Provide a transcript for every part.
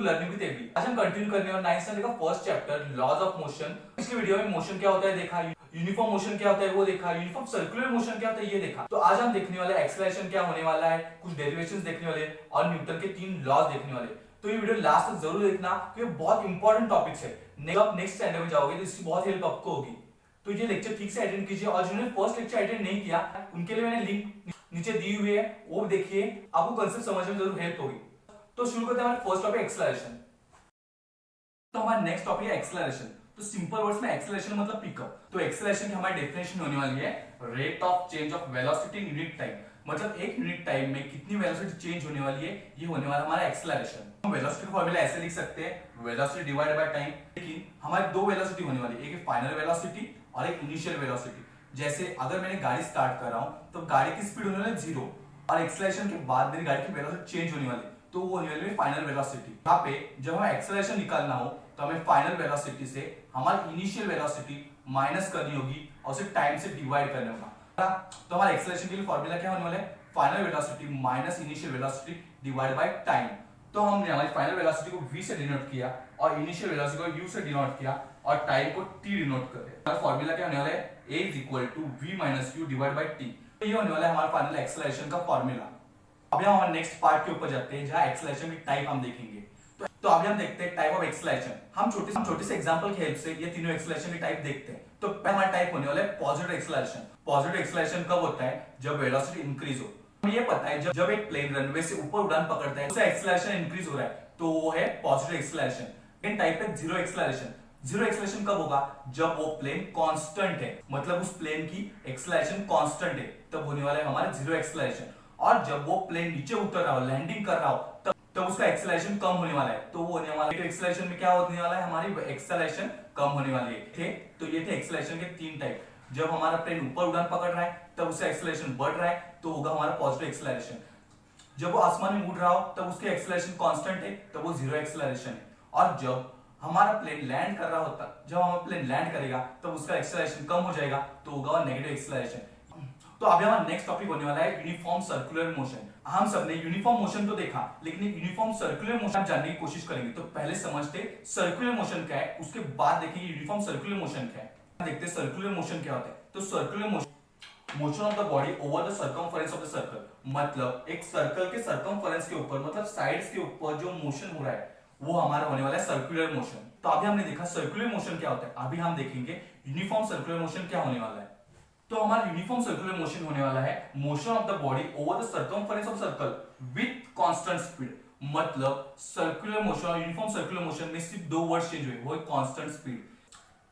Learning with AB. आज हम continue करने और 9th स्टैंडर्ड का first chapter laws of motion. पिछले वीडियो में मोशन क्या होता है देखा, यूनिफॉर्म मोशन क्या होता है वो देखा, यूनिफॉर्म सर्कुलर मोशन क्या होता है ये देखा। तो आज हम देखने वाले एक्सेलरेशन क्या होने वाला है, कुछ डेरिवेशंस देखने वाले और न्यूटन के 3 लॉज देखने वाले। तो ये वीडियो लास्ट तक जरूर देखना क्योंकि बहुत इंपॉर्टेंट टॉपिक्स है। जब आप नेक्स्ट स्टैंडर्ड में जाओगे तो इसकी बहुत हेल्प आपको होगी। तो ये लेक्चर ठीक से अटेंड कीजिए और जिन्होंने फर्स्ट लेक्चर अटेंड नहीं किया उनके लिए मैंने लिंक नीचे दी हुई है, वो देखिए, आपको कांसेप्ट समझने में जरूर हेल्प होगी। तो शुरू करते हैं हमारे फर्स्ट टॉपिक एक्सेलरेशन। तो हमारा नेक्स्ट टॉपिक है एक्सेलरेशन। तो सिंपल वर्ड्स में एक्सेलरेशन मतलब पिकअप। तो एक्सेलरेशन की हमारी डेफिनेशन होने वाली है rate of change of velocity in unit time. मतलब एक यूनिट टाइम में कितनी वेलोसिटी चेंज होने वाली है, ये होने वाला हमारा एक्सेलरेशन। हम वेलोसिटी का फॉर्मूला ऐसे लिख सकते हैं, वेलोसिटी डिवाइडेड बाय टाइम। लेकिन हमारी दो वेलोसिटी होने वाली है, एक फाइनल वेलोसिटी और एक इनिशियल वेलोसिटी। जैसे अगर मैंने गाड़ी स्टार्ट कर रहा हूं तो गाड़ी की स्पीड होने वाली 0 और एक्सेलरेशन के बाद मेरी गाड़ी की वेलोसिटी चेंज होने वाली, तो वो होने वाली है फाइनल वेलोसिटी। यहाँ पे जब हमें एक्सेलरेशन निकालना हो तो हमें फाइनल वेलोसिटी से हमारी इनिशियल वेलोसिटी माइनस करनी होगी और उसे टाइम से डिवाइड करना होगा। तो हमारा एक्सेलरेशन के लिए फॉर्मूला क्या होने वाला है, final velocity minus initial velocity divide by time. तो हमने हमारी फाइनल वेलोसिटी को v से डिनोट किया और इनिशियल वेलोसिटी को u से डिनोट किया और टाइम को t डिनोट कर दिया। हमारा फॉर्मूला क्या होने वाला है, a = v - u divide bye t। तो ये होने वाला है हमारा फाइनल एक्सेलरेशन का फॉर्मूला। अभी हम हमारे नेक्स्ट पार्ट के ऊपर जाते हैं जहां एक्सेलरेशन की टाइप हम देखेंगे। तो अभी हम देखते हैं टाइप ऑफ एक्सेलरेशन। हम छोटे से एग्जांपल की हेल्प से ये तीनों एक्सेलरेशन की टाइप देखते हैं। तो पहला हमारा टाइप होने वाला है पॉजिटिव एक्सेलरेशन। पॉजिटिव एक्सेलरेशन कब होता है, जब वेलोसिटी इंक्रीज हो। हमें ये पता है जब एक प्लेन रनवे से ऊपर उड़ान पकड़ता है उससे एक्सेलरेशन इंक्रीज हो रहा है, तो वो है पॉजिटिव एक्सेलरेशन। सेकंड टाइप है जीरो एक्सेलरेशन। जीरो एक्सेलरेशन कब होगा, जब वो प्लेन कांस्टेंट है, मतलब उस प्लेन की एक्सेलरेशन कांस्टेंट है, तब होने वाला है हमारा जीरो एक्सेलरेशन। और जब वो प्लेन नीचे उतर रहा हो, लैंडिंग कर रहा हो, तब उसका एक्सेलरेशन कम होने वाला है, तो वो होने वाला है एक्सेलरेशन में क्या होने वाला है, हमारी एक्सेलरेशन कम होने वाली है। तो ये थे एक्सेलरेशन के 3 टाइप। जब हमारा प्लेन ऊपर उड़ान पकड़ रहा है तब उसका एक्सेलरेशन बढ़ रहा है, तो होगा हमारा पॉजिटिव एक्सेलरेशन। जब वो आसमान में उड़ रहा हो तब उसकी एक्सेलरेशन कांस्टेंट है, तब वो जीरो एक्सेलरेशन है। और जब हमारा प्लेन लैंड कर रहा होता, जब हमारा प्लेन लैंड करेगा तब उसका एक्सेलरेशन कम हो जाएगा, तो होगा नेगेटिव एक्सेलरेशन। तो अभी हमारा नेक्स्ट टॉपिक होने वाला है यूनिफॉर्म सर्कुलर मोशन। हम सबने यूनिफॉर्म मोशन तो देखा, लेकिन यूनिफॉर्म सर्कुलर मोशन जानने की कोशिश करेंगे। तो पहले समझते सर्कुलर मोशन क्या है, उसके बाद देखेंगे यूनिफॉर्म सर्कुलर मोशन क्या है। देखते हैं सर्कुलर मोशन क्या होता है। तो circular motion of the body over the circumference of the circle, मतलब एक सर्कल के सर्कमफरेंस के ऊपर, मतलब साइड्स के ऊपर जो मोशन हो रहा है वो हमारा होने वाला है सर्कुलर मोशन। तो अभी हमने देखा सर्कुलर मोशन क्या होता है, अभी हम देखेंगे यूनिफॉर्म सर्कुलर मोशन क्या होने वाला है। तो हमारा यूनिफॉर्म सर्कुलर मोशन होने वाला है motion of the body over the circumference of circle with constant speed. मतलब सर्कुलर मोशन और यूनिफॉर्म सर्कुलर मोशन में सिर्फ 2 वर्ड्स चेंज हुए, वो है कांस्टेंट स्पीड।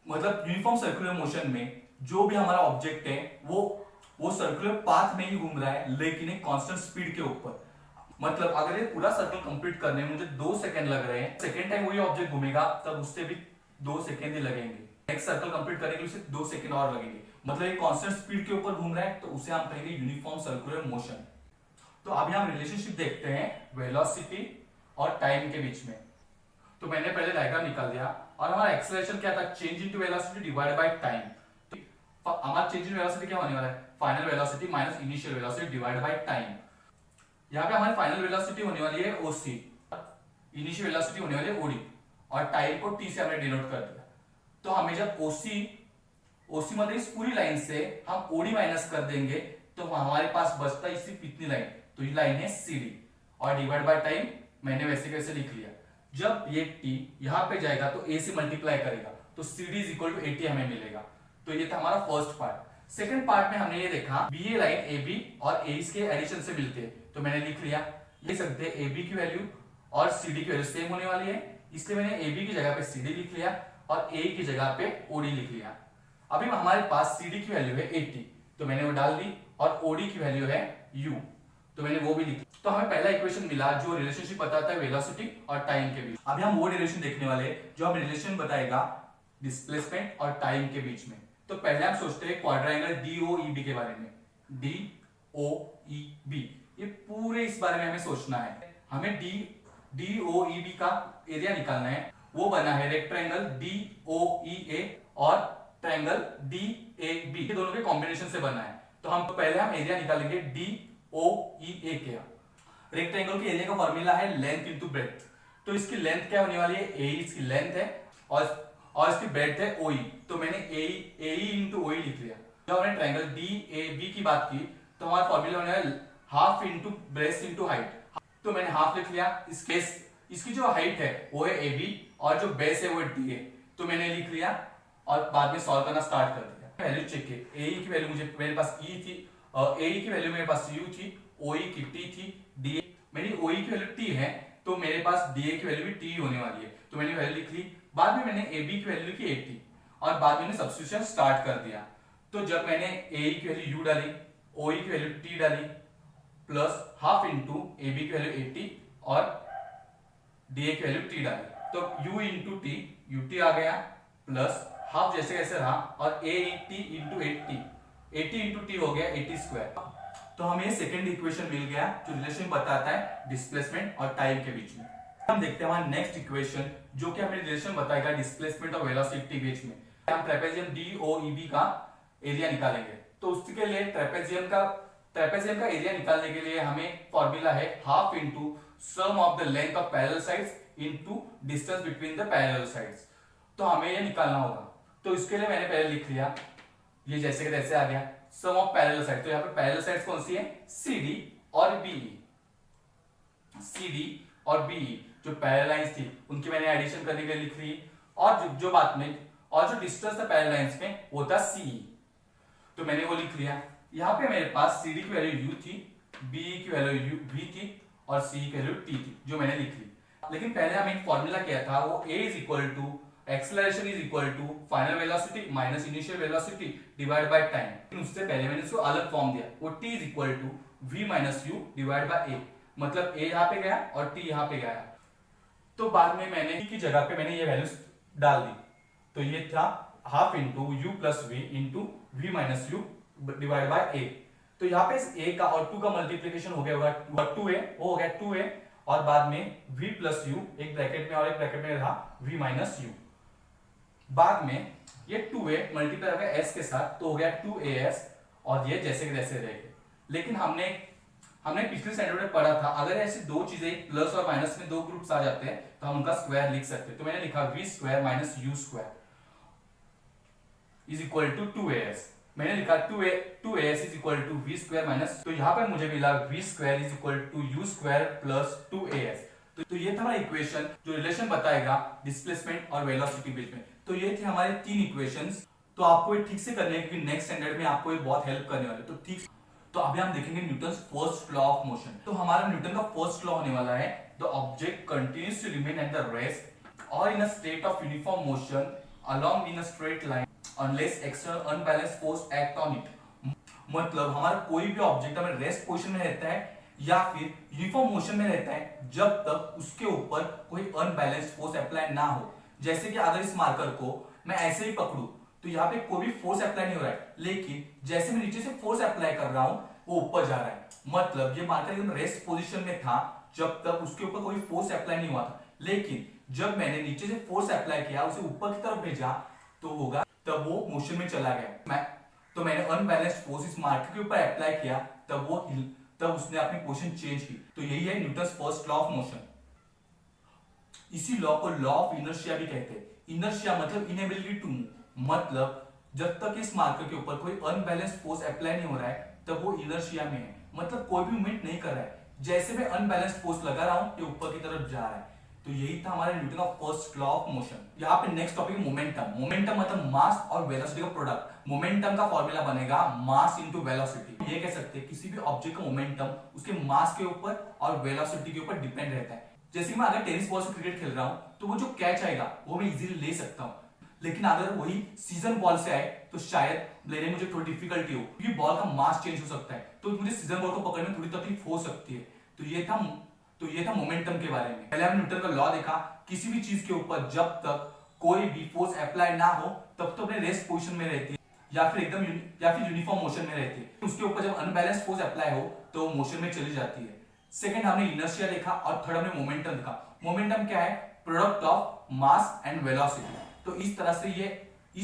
मतलब यूनिफॉर्म सर्कुलर मोशन में जो भी हमारा ऑब्जेक्ट है वो सर्कुलर पाथ में ही घूम रहा है, लेकिन एक कांस्टेंट स्पीड के ऊपर। मतलब अगर ये पूरा सर्कल कंप्लीट करने में मुझे 2 सेकंड लग रहे हैं, सेकंड टाइम वही ऑब्जेक्ट घूमेगा तब उससे भी 2 सेकंड ही लगेंगे। नेक्स्ट सर्कल कंप्लीट करने के लिए 2 सेकंड और लगेंगे, मतलब एक कांस्टेंट स्पीड के ऊपर घूम रहा है, तो उसे हम कहेंगे यूनिफॉर्म सर्कुलर मोशन। तो अभी हम रिलेशनशिप देखते हैं वेलोसिटी और टाइम के बीच में। तो मैंने पहले डायग्राम निकाल दिया और हमारा एक्सेलरेशन क्या था, change into velocity divided by time. हमारा चेंज इन वेलोसिटी क्या होने वाला है, final velocity minus initial velocity divided by time. यहाँ पे हमारी फाइनल वेलोसिटी होने वाली है ओसी, इनिशियल वेलोसिटी होने वाली है ओडी और टाइम को टी से हमने डिनोट कर दिया। तो हमें जब ओसी मतलब इस पूरी लाइन से हम ओडी माइनस कर देंगे तो हमारे पास बचता है सिर्फ इतनी लाइन, तो ये लाइन है सीडी और डिवाइड बाय टाइम मैंने वैसे कैसे लिख लिया। जब ये टी यहां पे जाएगा तो ए से मल्टीप्लाई करेगा, तो CD = 80 हमें मिलेगा। तो ये था हमारा फर्स्ट पार्ट। सेकंड पार्ट में हमने ये देखा बीए लाइन AB और ACE के एडिशन से मिलते हैं, तो मैंने लिख लिया, लिख सकते हैं AB की वैल्यू और CD की वैल्यू सेम होने वाली है, इसलिए मैंने AB की जगह पे CD लिख लिया और A की जगह पे OD लिख लिया। अभी हमारे पास CD की वैल्यू है 80, तो मैंने वो डाल दी और OD की वैल्यू है U, तो मैंने वो भी लिखी। तो हमें पहला इक्वेशन मिला जो रिलेशनशिप बताता है वेलोसिटी और टाइम के बीच। अभी हम वो रिलेशन देखने वाले जो हमें रिलेशन बताएगा डिस्प्लेसमेंट और टाइम के बीच में। तो पहले हम सोचते हैं क्वाड्रेंगल DOEB के बारे में। DOEB, ये पूरे इस बारे में हमें सोचना है। हमें DOEB का एरिया निकालना है। वो बना है रेक्टेंगल DOEA और ट्रायंगल DAB, ये दोनों के कॉम्बिनेशन से बना है। तो हम पहले हम एरिया निकालेंगे DOEA का। रेक्टेंगल के एरिया का फॉर्मूला है लेंथ इनटू ब्रेड्थ। तो इसकी लेंथ क्या होने वाली है, ए इसकी लेंथ है और इसकी ब्रेड्थ है ओई। तो मैंने ए इंटू ओई लिख लिया। जब हमने ट्रायंगल डी ए बी की बात की तो हमारा फॉर्मूला होने वाला half into brace into height. तो मैंने हाफ लिख लिया। इसकी जो हाइट है वो है ए बी और जो बेस है वो है डी ए। तो मैंने लिख लिया और बाद में सॉल्व करना स्टार्ट कर दिया। वैल्यू चेक की, ए की वैल्यू मेरे पास ई थी, ए की वैल्यू मेरे पास यू थी, ओ की टी थी, डी मेरी ओ की वैल्यू टी है तो मेरे पास डी की वैल्यू भी टी होने वाली है। तो मैंने वैल्यू लिख ली। बाद में मैंने ए बी की वैल्यू लिखी 80 और बाद में मैंने सब्स्टिट्यूशन स्टार्ट कर दिया। तो जब मैंने ए की वैल्यू यू डाली, ओ की वैल्यू टी डाली plus half into A B की वैल्यू 80 और डी की वैल्यू टी डाली तो u into T U T आ गया प्लस हाफ जैसे कैसे रहा और A T into 80 into T हो गया 80 स्क्वायर। तो हमें सेकेंड इक्वेशन मिल गया जो रिलेशन बताता है डिस्प्लेसमेंट और टाइम के बीच में। हम देखते हैं हमारा नेक्स्ट इक्वेशन जो कि हमें रिलेशन बताएगा डिस्प्लेसमेंट और वेलोसिटी के बीच में। हम ट्रेपेजियम डीओईबी का एरिया निकालेंगे। तो उसके लिए ट्रेपेजियम का एरिया निकालने के लिए हमें फॉर्मूला है half into sum of the length of parallel sides into distance between the parallel sides. तो हमें ये निकालना होगा। तो इसके लिए मैंने पहले लिख लिया, ये जैसे कि तैसे आ गया सम ऑफ पैरेलल साइड। तो यहाँ पे पैरेलल साइड्स कौन सी है, CD और BE। CD और BE जो पैरेलल लाइंस थी उनकी मैंने एडिशन करने के लिए लिख ली और जो डिस्टेंस था पैरेलल लाइंस में वो था CE। तो मैंने वो लिख लिया। यहाँ पे मेरे पास CD की वैल्यू U थी, BE की वैल्यू V थी और CE की वैल्यू T थी जो मैंने लिख ली। लेकिन पहले हमें एक फॉर्मूला क्या था, वो A is equal to acceleration is equal to final velocity minus initial velocity divide by time. लेकिन उससे पहले मैंने इसको अलग फॉर्म दिया, वो T is equal to V minus U divide by A। मतलब A यहाँ पे गया और T यहाँ पे गया। तो बाद में मैंने की जगह पे मैंने ये वैल्यूज डाल दी। तो ये था half into U plus V into V minus U divide by A। तो यहाँ पे A का और 2 का मल्टीप्लीकेशन हो गया होगा 2A, वो हो गया 2A और बाद में V प्लस U एक ब्रैकेट में और एक ब्रैकेट में रहा V माइनस U। बाद में ये 2A मल्टीप्लाई हो गया S के साथ तो हो गया 2AS और ये जैसे के जैसे रह गए। लेकिन हमने पिछले स्टैंडर्ड में पढ़ा था अगर ऐसे दो चीजें प्लस और माइनस में दो ग्रुप्स आ जाते हैं तो हम उनका स्क्वायर लिख सकते हैं। तो मैंने लिखा V square minus U square is equal to 2AS। मैंने लिखा 2AS is equal to V square minus, तो यहाँ पर मुझे मिला V square is equal to U square plus 2AS। तो ये था हमारा इक्वेशन जो रिलेशन बताएगा डिस्प्लेसमेंट और वेलोसिटी बीच में। तो ये थे हमारे 3 इक्वेशंस। तो आपको ये ठीक से करने हैं क्योंकि नेक्स्ट स्टैंडर्ड में आपको ये बहुत हेल्प करने वाले। तो ठीक, तो अभी हम देखेंगे Newton's first law of motion. तो हमारा न्यूटन का फर्स्ट लॉ होने वाला है the object continues to remain at the rest और in a state of uniform motion along in a straight line unless external unbalanced force act on it. मतलब हमारा कोई भी ऑब्जेक्ट हमें रेस्ट पोजीशन में रहता है या फिर यूनिफॉर्म मोशन में रहता है जब तक उसके ऊपर कोई अनबैलेंस्ड फोर्स अप्लाई ना हो। जैसे कि अगर इस मार्कर को मैं ऐसे ही पकड़ूं तो यहाँ पे कोई भी फोर्स अप्लाई नहीं हो रहा है, लेकिन जैसे मैं नीचे से फोर्स अप्लाई कर रहा हूं वो ऊपर जा रहा है। मतलब ये मार्कर एकदम रेस्ट पोजीशन में था जब तक उसके ऊपर कोई फोर्स अप्लाई नहीं हुआ था, लेकिन जब मैंने नीचे से फोर्स अप्लाई किया उसे ऊपर की तरफ भेजा तो होगा तब वो मोशन में चला गया। तो मैंने अनबैलेंस्ड फोर्स इस मार्कर के ऊपर अप्लाई किया तब उसने अपनी पोजीशन चेंज की। तो यही है Newton's first law of motion. इसी लॉ को लॉ ऑफ इनर्शिया भी कहते हैं। इनर्शिया मतलब इनेबिलिटी टू मूव। मतलब जब तक इस मार्कर के ऊपर कोई अनबैलेंस्ड फोर्स अप्लाई नहीं हो रहा है तब वो इनर्शिया में है, मतलब कोई भी मूवमेंट नहीं कर रहा है। जैसे मैं अनबैलेंस्ड फोर्स लगा रहा हूं ये ऊपर की तरफ जा रहा है। तो यही था हमारे न्यूटन का फर्स्ट लॉ ऑफ मोशन। यहाँ पे नेक्स्ट टॉपिक मोमेंटम। मोमेंटम मतलब मास और वेलोसिटी का प्रोडक्ट। मोमेंटम का फॉर्मूला बनेगा मास इंटू वेलोसिटी। ये कह सकते हैं किसी भी ऑब्जेक्ट का मोमेंटम उसके मास के ऊपर और वेलोसिटी के ऊपर डिपेंड रहता है। जैसे मैं अगर टेनिस बॉल से क्रिकेट खेल रहा हूं तो वो जो कैच आएगा वो मैं इजीली ले सकता हूं, लेकिन अगर वही सीजन बॉल से आए तो शायद लेने में मुझे थोड़ी डिफिकल्टी हो क्योंकि बॉल का मास चेंज हो सकता है, तो मुझे सीजन बॉल को पकड़ने में थोड़ी तकलीफ हो सकती है। तो ये था मोमेंटम के बारे में। पहले हमने न्यूटन का लॉ देखा, किसी भी चीज के ऊपर जब तक कोई भी फोर्स अप्लाई ना हो तब तो अपने रेस्ट पोजीशन में रहती है या फिर यूनिफॉर्म मोशन में रहती है। उसके ऊपर जब अनबैलेंस्ड फोर्स अप्लाई हो तो मोशन में चली जाती है। सेकंड हमने इनर्शिया देखा और थर्ड हमने मोमेंटम देखा। मोमेंटम क्या है, product of mass and velocity. तो इस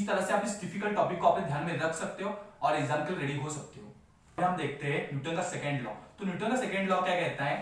तरह से आप इस डिफिकल्ट टॉपिक को अपने ध्यान में रख सकते हो और एग्जाम के लिए रेडी हो सकते हो। हम देखते हैं न्यूटन का सेकंड लॉ। तो न्यूटन का सेकंड लॉ क्या कहता है,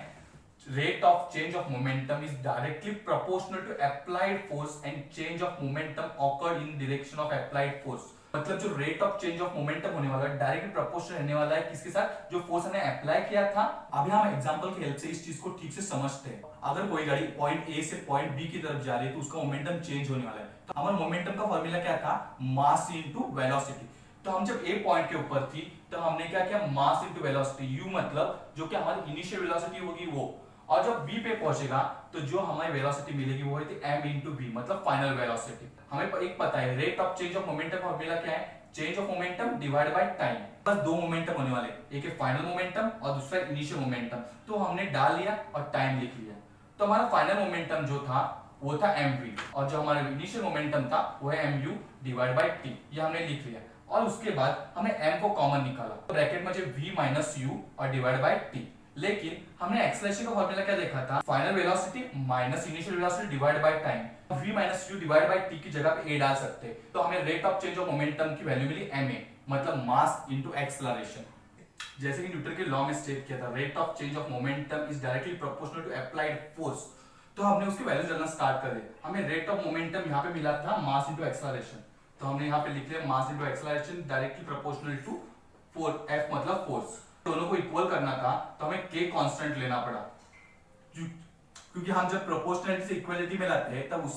rate of change of momentum is directly proportional to applied force and change of momentum occurred in direction of applied force। मतलब जो rate of change of momentum होने वाला है डायरेक्टली प्रोपोर्शनल रहने वाला है किसके साथ, जो फोर्स हमने अप्लाई किया था। अभी हम एग्जांपल की हेल्प से इस चीज को ठीक से समझते हैं। अगर कोई गाड़ी पॉइंट ए से पॉइंट बी की तरफ जा रही है तो उसका मोमेंटम चेंज होने वाला है। तो हमारा मोमेंटम का फॉर्मूला क्या था, मास इनटू वेलोसिटी। तो हम जब ए पॉइंट के ऊपर थी तो हमने क्या किया, मास इनटू वेलोसिटी, यू मतलब जो कि हमारी इनिशियल वेलोसिटी होगी वो, और जब बी पे पहुंचेगा तो जो हमारी वेलोसिटी मिलेगी वो है एम इंटू बी मतलब फाइनल वेलोसिटी। हमें एक पता है rate of change of momentum का फॉर्मूला क्या है, change of momentum divide by time. बस दो मोमेंटम होने वाले, एक है फाइनल मोमेंटम और दूसरा इनिशियल मोमेंटम। तो हमने डाल लिया और टाइम लिख लिया। तो हमारा फाइनल मोमेंटम जो था वो था mv और जो हमारा इनिशियल मोमेंटम था वो है mu डिवाइड बाय t। ये हमने लिख लिया और उसके बाद हमने m को कॉमन निकाला, तो ब्रैकेट में v माइनस u और डिवाइड बाय t। लेकिन हमने एक्सेलरेशन का फॉर्मूला क्या देखा था, final velocity minus initial velocity divide by time. v minus u divide bye t की जगह पे a डाल सकते हैं। तो हमें rate of change of momentum की वैल्यू मिली ma मतलब मास इनटू एक्सेलरेशन। जैसे कि न्यूटन के लॉ में स्टेट किया था, rate of change of momentum is directly proportional to applied force. तो हमने उसकी वैल्यू डालना स्टार्ट कर दी। हमें रेट ऑफ मोमेंटम यहाँ पे मिला था मास इनटू एक्सेलरेशन, तो हमने यहाँ पे लिख लिया mass into acceleration directly proportional to f मतलब फोर्स। दोनों को इक्वल करना था तो हमें k कांस्टेंट लेना पड़ा, क्योंकि हम जब प्रोपोर्शनलिटी से इक्वलिटी में लाते हैं तब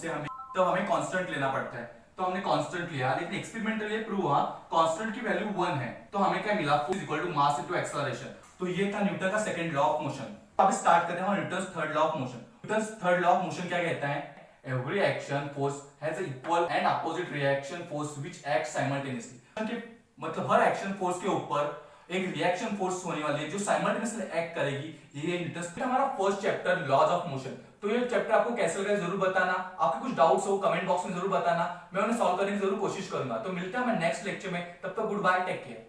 हमें कांस्टेंट लेना पड़ता है। तो हमने कांस्टेंट लिया, लेकिन एक्सपेरिमेंटली प्रूव हुआ कांस्टेंट की वैल्यू 1 है। तो हमें क्या मिला, force equal to mass into acceleration. तो ये था न्यूटन का सेकंड लॉ ऑफ मोशन। अब स्टार्ट करते हैं Newton third law of motion. Newton third law of motion क्या कहता है, every action force has a equal and opposite reaction force which act simultaneously. मतलब हर एक्शन फोर्स के ऊपर एक रिएक्शन फोर्स होने वाली है जो साइमल्टेनियसली एक्ट करेगी। ये न्यूटन हमारा first chapter laws of motion. तो ये चैप्टर आपको कैसे लगा जरूर बताना, आपके कुछ डाउट्स हो कमेंट बॉक्स में जरूर बताना, मैं उन्हें सॉल्व करने की जरूर कोशिश करूंगा। तो मिलते हैं हमें नेक्स्ट लेक्चर में, तब तक गुड बाय, टेक केयर।